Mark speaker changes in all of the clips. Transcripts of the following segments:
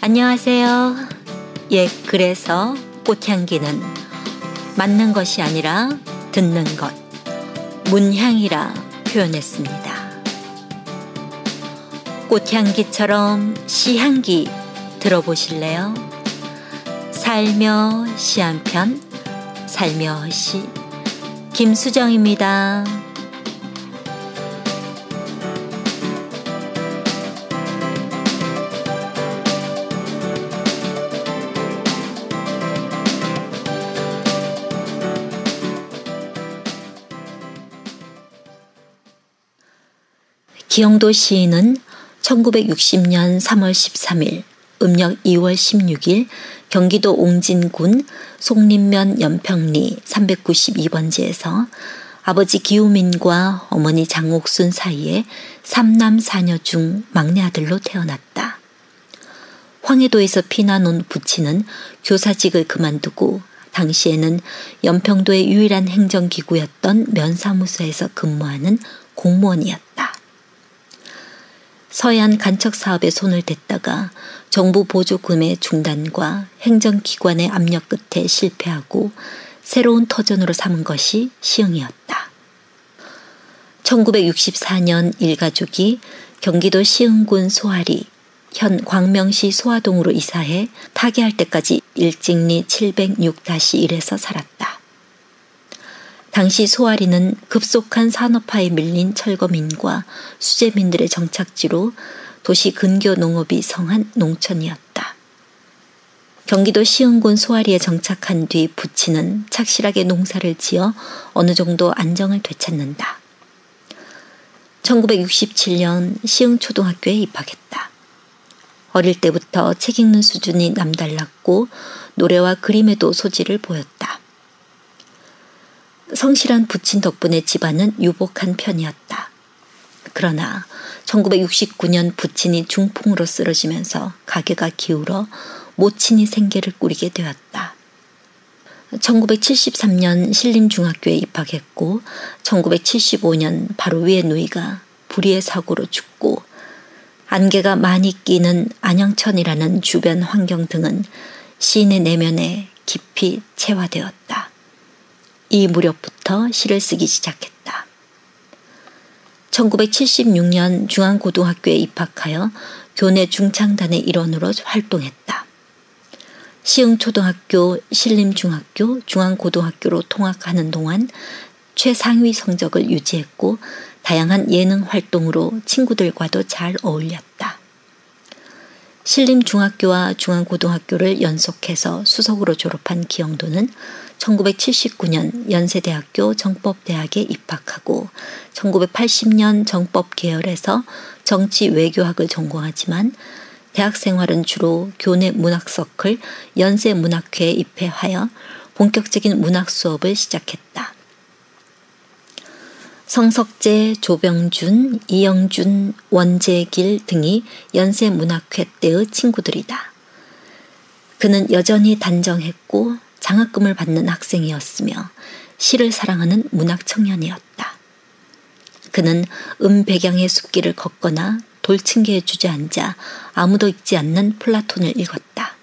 Speaker 1: 안녕하세요. 그래서 꽃향기는 맞는 것이 아니라 듣는 것, 문향이라 표현했습니다. 꽃향기처럼 시향기 들어보실래요? 살며시 한 편, 살며시 김수정입니다. 기영도 시인은 1960년 3월 13일, 음력 2월 16일 경기도 옹진군 송림면 연평리 392번지에서 아버지 기우민과 어머니 장옥순 사이에 3남 4녀 중 막내 아들로 태어났다. 황해도에서 피난 온 부친은 교사직을 그만두고 당시에는 연평도의 유일한 행정기구였던 면사무소에서 근무하는 공무원이었다. 서해안 간척 사업에 손을 댔다가 정부 보조금의 중단과 행정기관의 압력 끝에 실패하고 새로운 터전으로 삼은 것이 시흥이었다. 1964년 일가족이 경기도 시흥군 소아리, 현 광명시 소화동으로 이사해 타계할 때까지 일직리 706-1에서 살았다. 당시 소아리는 급속한 산업화에 밀린 철거민과 수재민들의 정착지로 도시 근교 농업이 성한 농촌이었다. 경기도 시흥군 소아리에 정착한 뒤 부친은 착실하게 농사를 지어 어느 정도 안정을 되찾는다. 1967년 시흥초등학교에 입학했다. 어릴 때부터 책 읽는 수준이 남달랐고 노래와 그림에도 소질을 보였다. 성실한 부친 덕분에 집안은 유복한 편이었다. 그러나 1969년 부친이 중풍으로 쓰러지면서 가게가 기울어 모친이 생계를 꾸리게 되었다. 1973년 신림중학교에 입학했고 1975년 바로 위의 누이가 불의의 사고로 죽고 안개가 많이 끼는 안양천이라는 주변 환경 등은 시인의 내면에 깊이 체화되었다. 이 무렵부터 시를 쓰기 시작했다. 1976년 중앙고등학교에 입학하여 교내 중창단의 일원으로 활동했다. 시흥초등학교, 신림중학교, 중앙고등학교로 통학하는 동안 최상위 성적을 유지했고 다양한 예능 활동으로 친구들과도 잘 어울렸다. 신림중학교와 중앙고등학교를 연속해서 수석으로 졸업한 기영도는 1979년 연세대학교 정법대학에 입학하고 1980년 정법계열에서 정치외교학을 전공하지만 대학 생활은 주로 교내 문학서클 연세문학회에 입회하여 본격적인 문학 수업을 시작했다. 성석재, 조병준, 이영준, 원재길 등이 연세문학회 때의 친구들이다. 그는 여전히 단정했고 장학금을 받는 학생이었으며 시를 사랑하는 문학 청년이었다. 그는 백양의 숲길을 걷거나 돌층계에 주저앉아 아무도 읽지 않는 플라톤을 읽었다.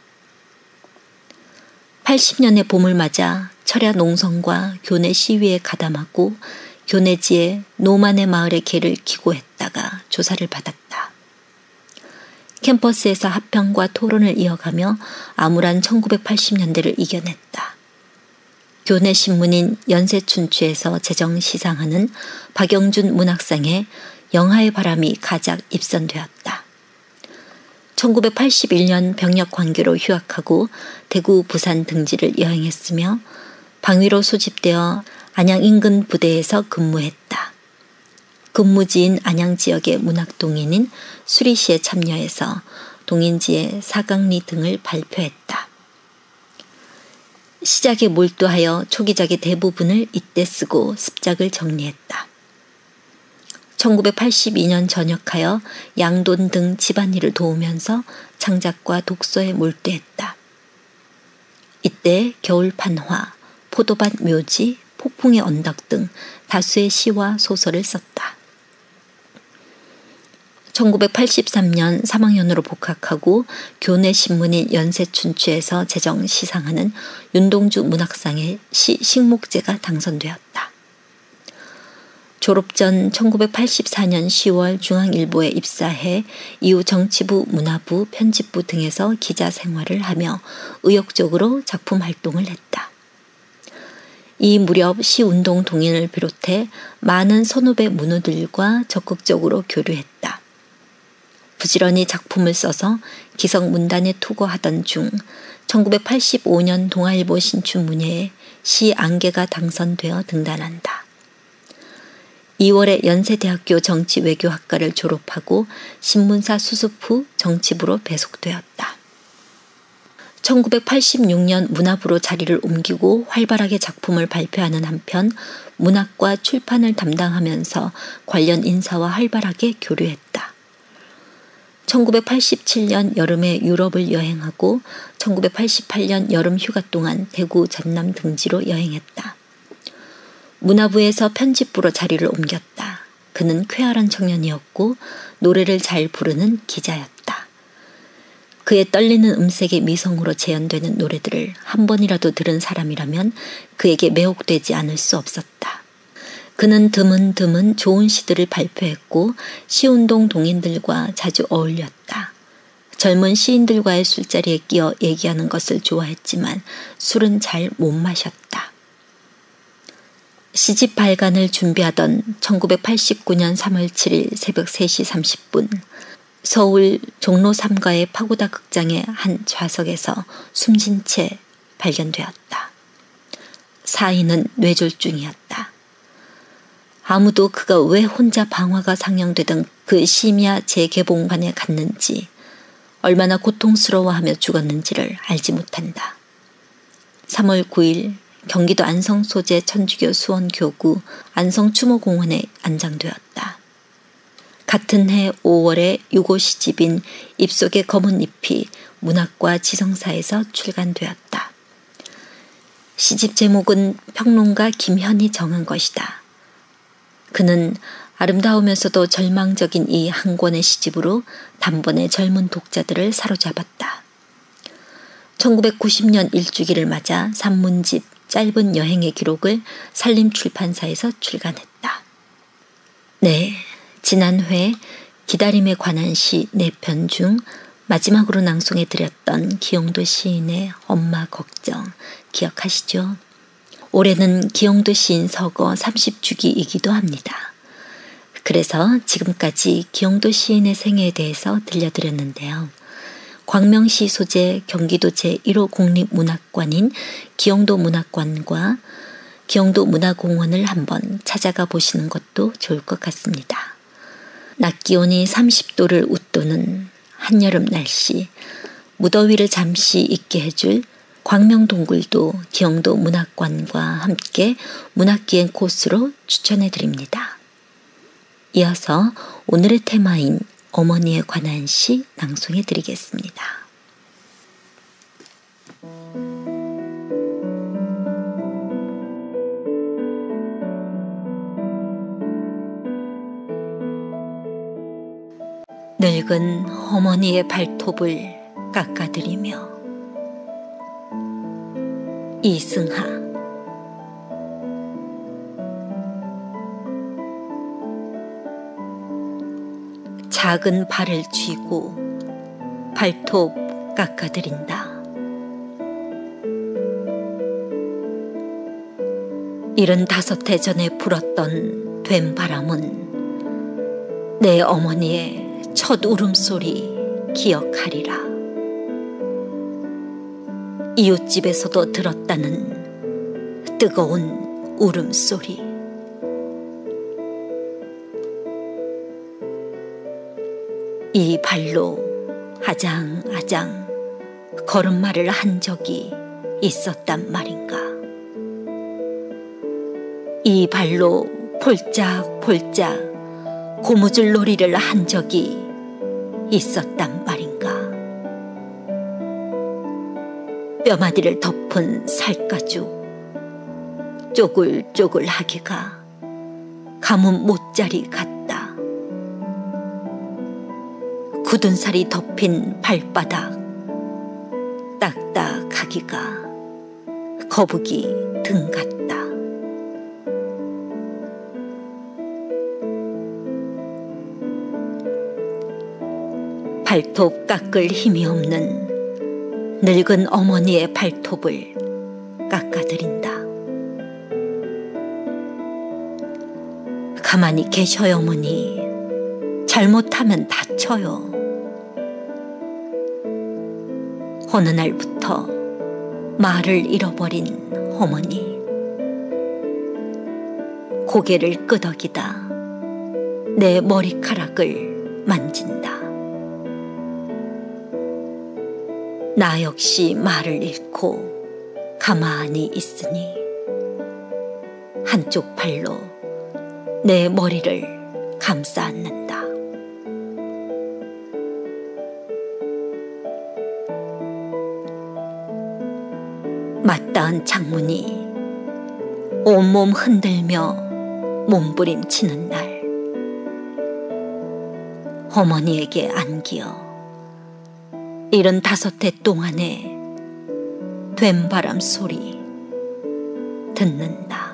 Speaker 1: 80년의 봄을 맞아 철야 농성과 교내 시위에 가담하고 교내지에 노만의 마을의 개를 기고했다가 조사를 받았다. 캠퍼스에서 합평과 토론을 이어가며 암울한 1980년대를 이겨냈다. 교내 신문인 연세춘추에서 제정 시상하는 박영준 문학상에 영하의 바람이 가작 입선되었다. 1981년 병역 관계로 휴학하고 대구, 부산 등지를 여행했으며 방위로 소집되어 안양 인근 부대에서 근무했다. 근무지인 안양 지역의 문학동인인 수리시에 참여해서 동인지의 사강리 등을 발표했다. 시작에 몰두하여 초기작의 대부분을 이때 쓰고 습작을 정리했다. 1982년 전역하여 양돈 등 집안일을 도우면서 창작과 독서에 몰두했다. 이때 겨울판화, 포도밭 묘지, 폭풍의 언덕 등 다수의 시와 소설을 썼다. 1983년 3학년으로 복학하고 교내 신문인 연세춘추에서 제정 시상하는 윤동주 문학상의 시 식목제가 당선되었다. 졸업 전 1984년 10월 중앙일보에 입사해 이후 정치부, 문화부, 편집부 등에서 기자 생활을 하며 의욕적으로 작품 활동을 했다. 이 무렵 시운동 동인을 비롯해 많은 선후배 문우들과 적극적으로 교류했다. 부지런히 작품을 써서 기성문단에 투고하던 중 1985년 동아일보 신춘문예에 시 안개가 당선되어 등단한다. 2월에 연세대학교 정치외교학과를 졸업하고 신문사 수습 후 정치부로 배속되었다. 1986년 문화부로 자리를 옮기고 활발하게 작품을 발표하는 한편 문학과 출판을 담당하면서 관련 인사와 활발하게 교류했다. 1987년 여름에 유럽을 여행하고 1988년 여름 휴가 동안 대구 전남 등지로 여행했다. 문화부에서 편집부로 자리를 옮겼다. 그는 쾌활한 청년이었고 노래를 잘 부르는 기자였다. 그의 떨리는 음색의 미성으로 재현되는 노래들을 한 번이라도 들은 사람이라면 그에게 매혹되지 않을 수 없었다. 그는 드문드문 좋은 시들을 발표했고 시운동 동인들과 자주 어울렸다. 젊은 시인들과의 술자리에 끼어 얘기하는 것을 좋아했지만 술은 잘 못 마셨다. 시집 발간을 준비하던 1989년 3월 7일 새벽 3시 30분 서울 종로 3가의 파고다 극장의 한 좌석에서 숨진 채 발견되었다. 사인은 뇌졸중이었다. 아무도 그가 왜 혼자 방화가 상영되던 그 심야 재개봉관에 갔는지 얼마나 고통스러워하며 죽었는지를 알지 못한다. 3월 9일 경기도 안성 소재 천주교 수원교구 안성추모공원에 안장되었다. 같은 해 5월에 유고 시집인 입속의 검은 잎이 문학과 지성사에서 출간되었다. 시집 제목은 평론가 김현이 정한 것이다. 그는 아름다우면서도 절망적인 이 한 권의 시집으로 단번에 젊은 독자들을 사로잡았다. 1990년 일주기를 맞아 산문집 짧은 여행의 기록을 산림출판사에서 출간했다. 네, 지난 회 기다림에 관한 시 4편 중 마지막으로 낭송해드렸던 기영도 시인의 엄마 걱정 기억하시죠? 올해는 기영도 시인 서거 30주기이기도 합니다. 그래서 지금까지 기영도 시인의 생애에 대해서 들려드렸는데요. 광명시 소재 경기도 제1호 국립문학관인 기영도 문학관과 기영도 문화공원을 한번 찾아가 보시는 것도 좋을 것 같습니다. 낮 기온이 30도를 웃도는 한여름 날씨, 무더위를 잠시 잊게 해줄 광명동굴도 기영도 문학관과 함께 문학기행 코스로 추천해 드립니다. 이어서 오늘의 테마인 어머니에 관한 시 낭송해 드리겠습니다. 늙은 어머니의 발톱을 깎아드리며 이승하. 작은 발을 쥐고 발톱 깎아드린다. 75해 전에 불었던 된바람은 내 어머니의 첫 울음소리 기억하리라. 이웃집에서도 들었다는 뜨거운 울음소리. 이 발로 아장아장 걸음마를 한 적이 있었단 말인가. 이 발로 폴짝폴짝 고무줄 놀이를 한 적이 있었단 말인가. 뼈마디를 덮은 살가죽 쪼글쪼글하기가 가뭄 못자리 같다. 굳은 살이 덮인 발바닥, 딱딱하기가 거북이 등 같다. 발톱 깎을 힘이 없는 늙은 어머니의 발톱을 깎아드린다. 가만히 계셔요, 어머니. 잘못하면 다쳐요. 어느 날부터 말을 잃어버린 어머니. 고개를 끄덕이다 내 머리카락을 만진다. 나 역시 말을 잃고 가만히 있으니 한쪽 팔로 내 머리를 감싸 안는다. 맞닿은 창문이 온몸 흔들며 몸부림치는 날, 어머니에게 안기어 75해 동안의 된바람 소리 듣는다.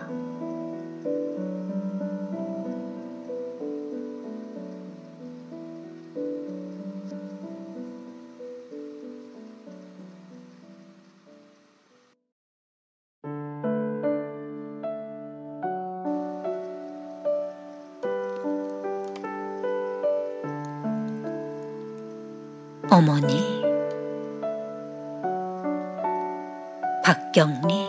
Speaker 1: 어머니. 박경리.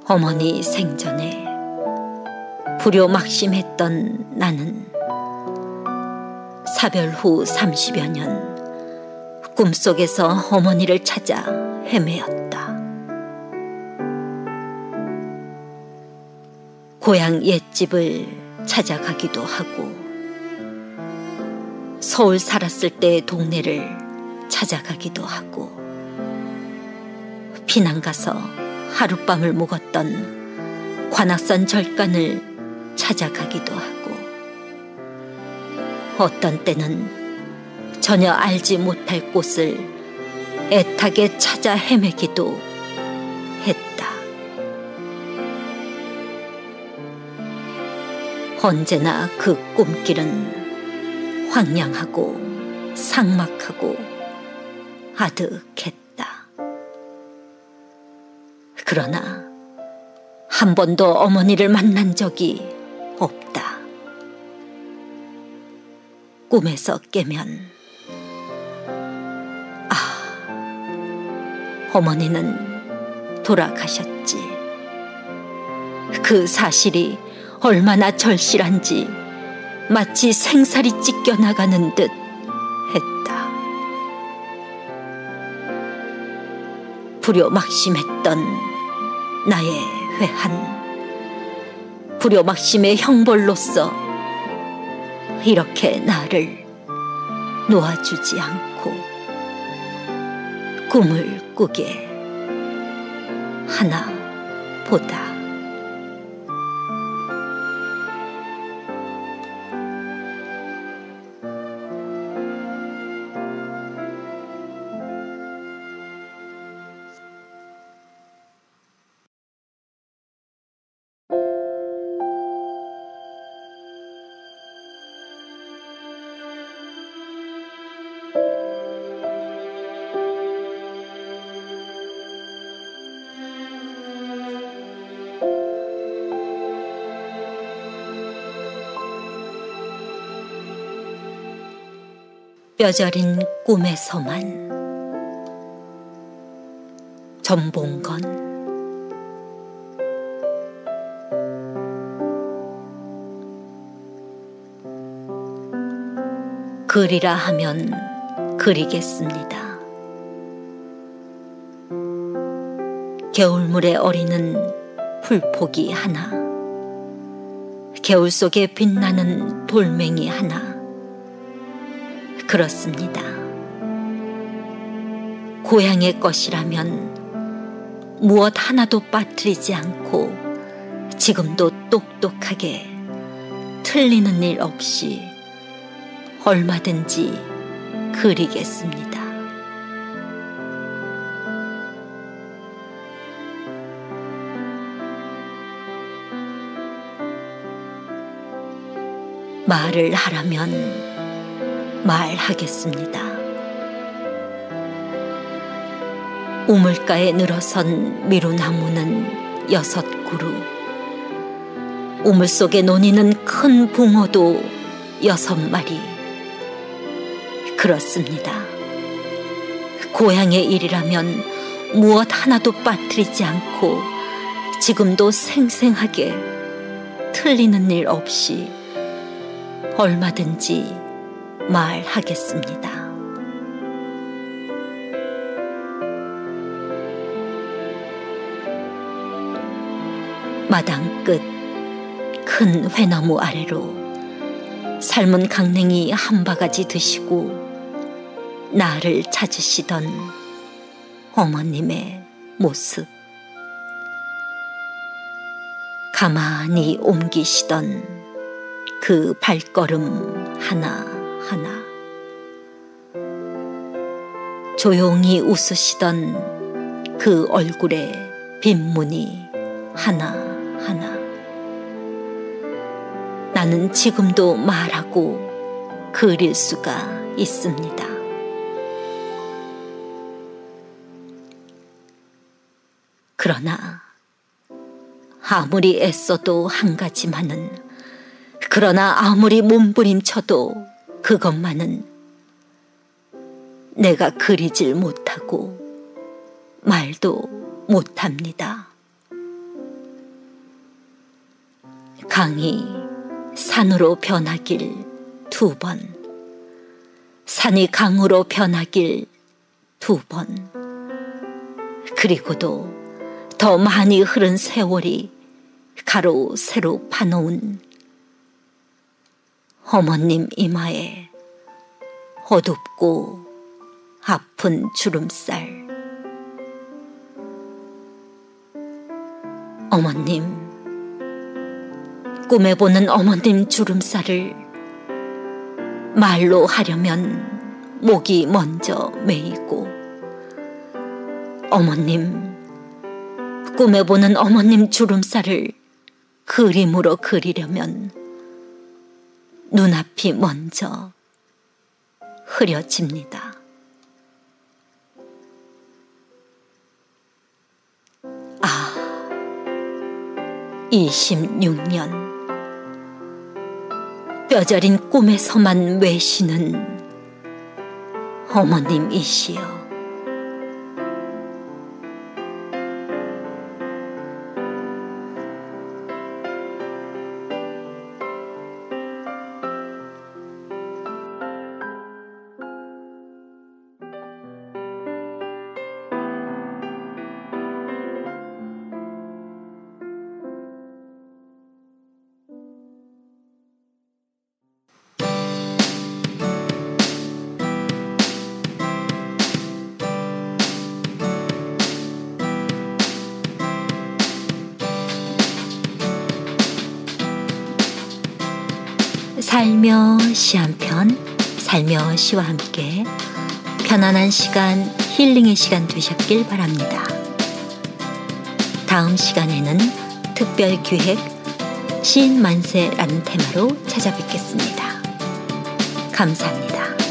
Speaker 1: 어머니 생전에 불효막심했던 나는 사별 후 30여 년 꿈속에서 어머니를 찾아 헤매었다. 고향 옛집을 찾아가기도 하고 서울 살았을 때의 동네를 찾아가기도 하고 피난 가서 하룻밤을 묵었던 관악산 절간을 찾아가기도 하고 어떤 때는 전혀 알지 못할 곳을 애타게 찾아 헤매기도 했다. 언제나 그 꿈길은 황량하고 삭막하고 아득했다. 그러나 한 번도 어머니를 만난 적이 없다. 꿈에서 깨면 어머니는 돌아가셨지. 그 사실이 얼마나 절실한지 마치 생살이 찢겨나가는 듯 했다. 불효막심했던 나의 회한, 불효막심의 형벌로서 이렇게 나를 놓아주지 않고 꿈을 꾸게 하나 보다. 뼈저린 꿈에서만. 전봉건. 그리라 하면 그리겠습니다. 겨울물에 어리는 풀포기 하나, 겨울 속에 빛나는 돌멩이 하나. 그렇습니다. 고향의 것이라면 무엇 하나도 빠뜨리지 않고 지금도 똑똑하게 틀리는 일 없이 얼마든지 그리겠습니다. 말을 하라면 말하겠습니다. 우물가에 늘어선 미루나무는 6그루, 우물 속에 논이는 큰 붕어도 6마리. 그렇습니다. 고향의 일이라면 무엇 하나도 빠뜨리지 않고 지금도 생생하게 틀리는 일 없이 얼마든지 말하겠습니다. 마당 끝 큰 회나무 아래로 삶은 강냉이 한 바가지 드시고 나를 찾으시던 어머님의 모습, 가만히 옮기시던 그 발걸음 하나하나, 조용히 웃으시던 그 얼굴의 빈무늬 하나하나, 나는 지금도 말하고 그릴 수가 있습니다. 그러나 아무리 애써도 한 가지만은, 그러나 아무리 몸부림쳐도 그것만은 내가 그리질 못하고 말도 못합니다. 강이 산으로 변하길 2번, 산이 강으로 변하길 2번, 그리고도 더 많이 흐른 세월이 가로 세로 파놓은 어머님 이마에 어둡고 아픈 주름살. 어머님, 꿈에 보는 어머님 주름살을 말로 하려면 목이 먼저 메이고, 어머님, 꿈에 보는 어머님 주름살을 그림으로 그리려면 눈앞이 먼저 흐려집니다. 아, 26년 뼈저린 꿈에서만 외시는 어머님이시여. 살며시 한 편, 살며시와 함께 편안한 시간, 힐링의 시간 되셨길 바랍니다. 다음 시간에는 특별 기획 시인 만세라는 테마로 찾아뵙겠습니다. 감사합니다.